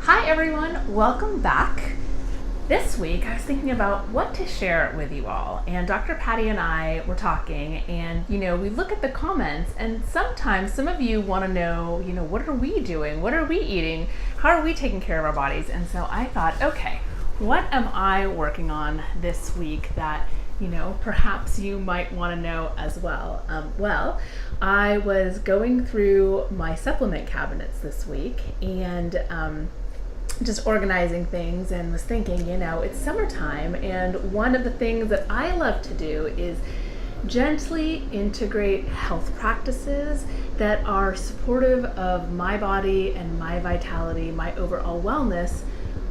Hi everyone, welcome back. This week I was thinking about what to share with you all, and Dr. Patty and I were talking, and we look at the comments, and sometimes some of you want to know, what are we doing? What are we eating? How are we taking care of our bodies? And so I thought, okay, what am I working on this week that perhaps you might want to know as well. I was going through my supplement cabinets this week and just organizing things and was thinking, it's summertime, and one of the things that I love to do is gently integrate health practices that are supportive of my body and my vitality, my overall wellness,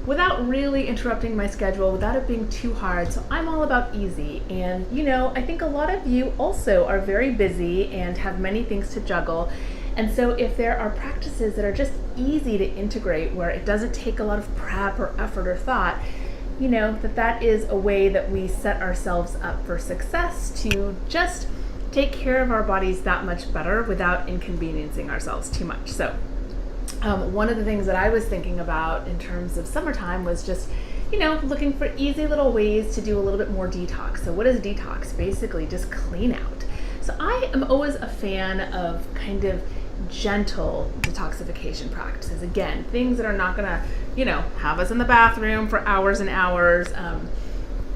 without really interrupting my schedule, without it being too hard. So I'm all about easy. And I think a lot of you also are very busy and have many things to juggle. And so if there are practices that are just easy to integrate, where it doesn't take a lot of prep or effort or thought, that is a way that we set ourselves up for success to just take care of our bodies that much better without inconveniencing ourselves too much. So one of the things that I was thinking about in terms of summertime was just, looking for easy little ways to do a little bit more detox. So what is detox? Basically just clean out. So I am always a fan of kind of gentle detoxification practices. Again, things that are not gonna, have us in the bathroom for hours and hours.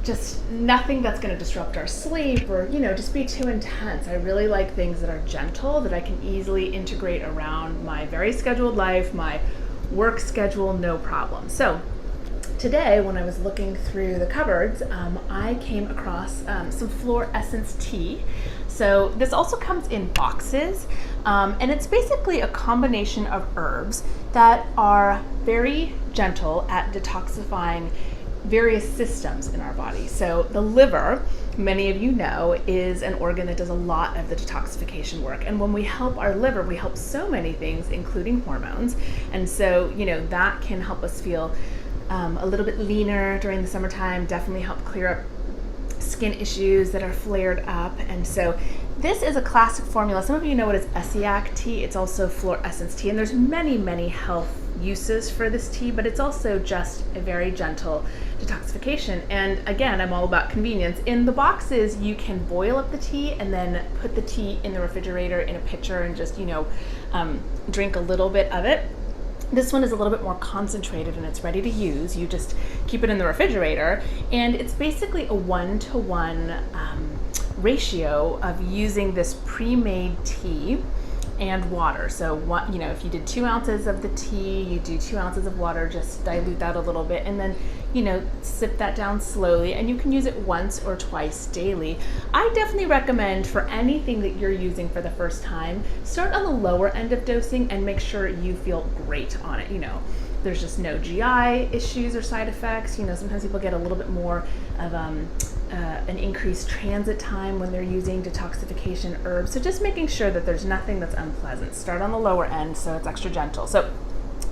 Just nothing that's going to disrupt our sleep or, just be too intense. I really like things that are gentle, that I can easily integrate around my very scheduled life, my work schedule, no problem. So today, when I was looking through the cupboards, I came across some Fleur Essence tea. So this also comes in boxes, and it's basically a combination of herbs that are very gentle at detoxifying various systems in our body. So the liver, many of you know, is an organ that does a lot of the detoxification work. And when we help our liver, we help so many things, including hormones. And so, that can help us feel a little bit leaner during the summertime, definitely help clear up skin issues that are flared up. And so this is a classic formula. Some of you know it as Essiac tea. It's also Fleur Essence tea. And there's many, many health uses for this tea, but it's also just a very gentle detoxification. And again, I'm all about convenience. In the boxes, you can boil up the tea and then put the tea in the refrigerator in a pitcher and just, drink a little bit of it. This one is a little bit more concentrated and it's ready to use. You just keep it in the refrigerator, and it's basically a 1-to-1 ratio of using this pre-made tea and water. So if you did 2 ounces of the tea, you do 2 ounces of water, just dilute that a little bit, and then sip that down slowly, and you can use it once or twice daily. I definitely recommend, for anything that you're using for the first time, start on the lower end of dosing and make sure you feel great on it. There's just no GI issues or side effects. Sometimes people get a little bit more of an increased transit time when they're using detoxification herbs. So just making sure that there's nothing that's unpleasant. Start on the lower end so it's extra gentle. So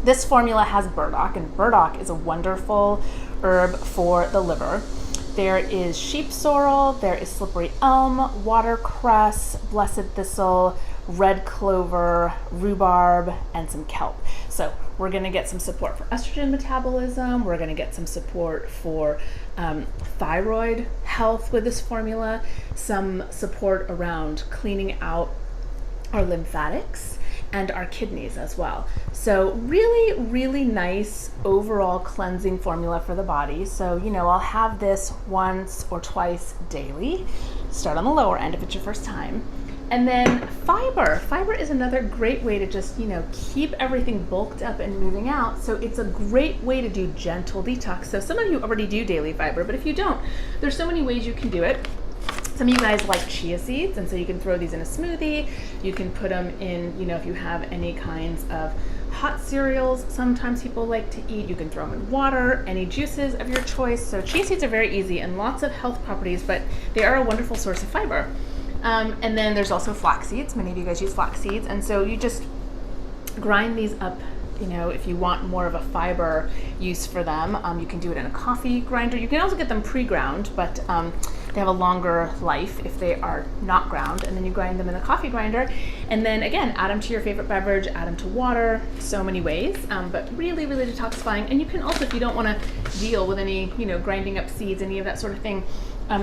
this formula has burdock, and burdock is a wonderful herb for the liver. There is sheep sorrel, there is slippery elm, watercress, blessed thistle, red clover, rhubarb, and some kelp. So we're going to get some support for estrogen metabolism. We're going to get some support for thyroid health with this formula, some support around cleaning out our lymphatics and our kidneys as well. So really, really nice overall cleansing formula for the body. So, I'll have this once or twice daily. Start on the lower end if it's your first time. And then fiber. Fiber is another great way to just, keep everything bulked up and moving out. So it's a great way to do gentle detox. So some of you already do daily fiber, but if you don't, there's so many ways you can do it. Some of you guys like chia seeds, and so you can throw these in a smoothie. You can put them in, if you have any kinds of hot cereals sometimes people like to eat, you can throw them in water, any juices of your choice. So chia seeds are very easy and lots of health properties, but they are a wonderful source of fiber. And then there's also flax seeds. Many of you guys use flax seeds, and so you just grind these up. If you want more of a fiber use for them, you can do it in a coffee grinder. You can also get them pre-ground, but they have a longer life if they are not ground, and then you grind them in a coffee grinder, and then again, add them to your favorite beverage, add them to water, so many ways, but really, really detoxifying. And you can also, if you don't want to deal with any, grinding up seeds, any of that sort of thing,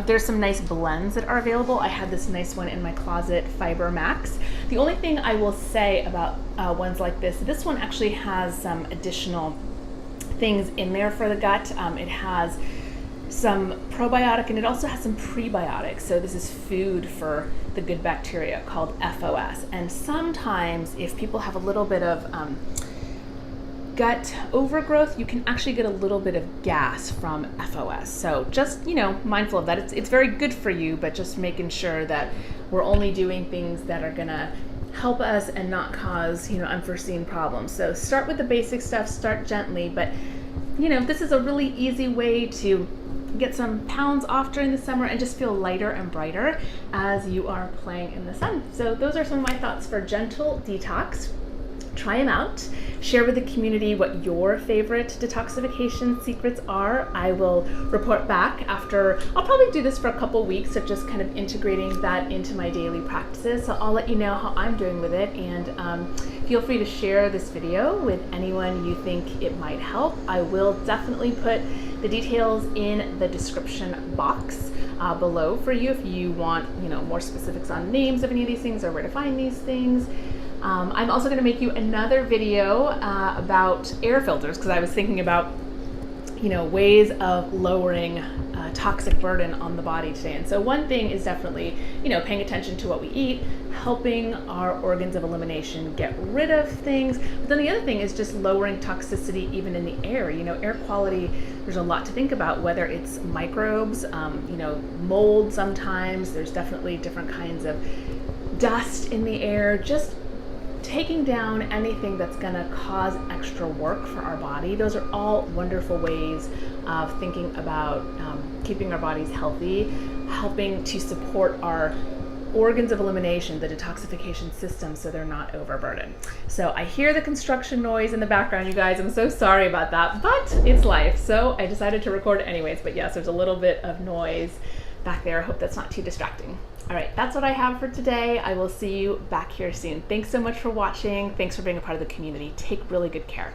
there's some nice blends that are available. I had this nice one in my closet, Fiber Max. The only thing I will say about ones like this one actually has some additional things in there for the gut. It has some probiotic and it also has some prebiotics. So this is food for the good bacteria called FOS. And sometimes if people have a little bit of gut overgrowth, you can actually get a little bit of gas from FOS. So just, mindful of that. It's very good for you, but just making sure that we're only doing things that are gonna help us and not cause, unforeseen problems. So start with the basic stuff, start gently, but this is a really easy way to get some pounds off during the summer and just feel lighter and brighter as you are playing in the sun. So those are some of my thoughts for gentle detox. Try them out. Share with the community what your favorite detoxification secrets are. I will report back after, I'll probably do this for a couple weeks of just kind of integrating that into my daily practices. So I'll let you know how I'm doing with it, and feel free to share this video with anyone you think it might help. I will definitely put the details in the description box below for you if you want, more specifics on names of any of these things or where to find these things. I'm also going to make you another video about air filters, because I was thinking about, ways of lowering toxic burden on the body today. And so one thing is definitely, paying attention to what we eat, helping our organs of elimination get rid of things. But then the other thing is just lowering toxicity even in the air. Air quality, there's a lot to think about, whether it's microbes, mold sometimes. There's definitely different kinds of dust in the air. Just taking down anything that's going to cause extra work for our body. Those are all wonderful ways of thinking about keeping our bodies healthy, helping to support our organs of elimination, the detoxification system, so they're not overburdened. So I hear the construction noise in the background, you guys. I'm so sorry about that, but it's life. So I decided to record it anyways. But yes, there's a little bit of noise back there. I hope that's not too distracting. All right, that's what I have for today. I will see you back here soon. Thanks so much for watching. Thanks for being a part of the community. Take really good care.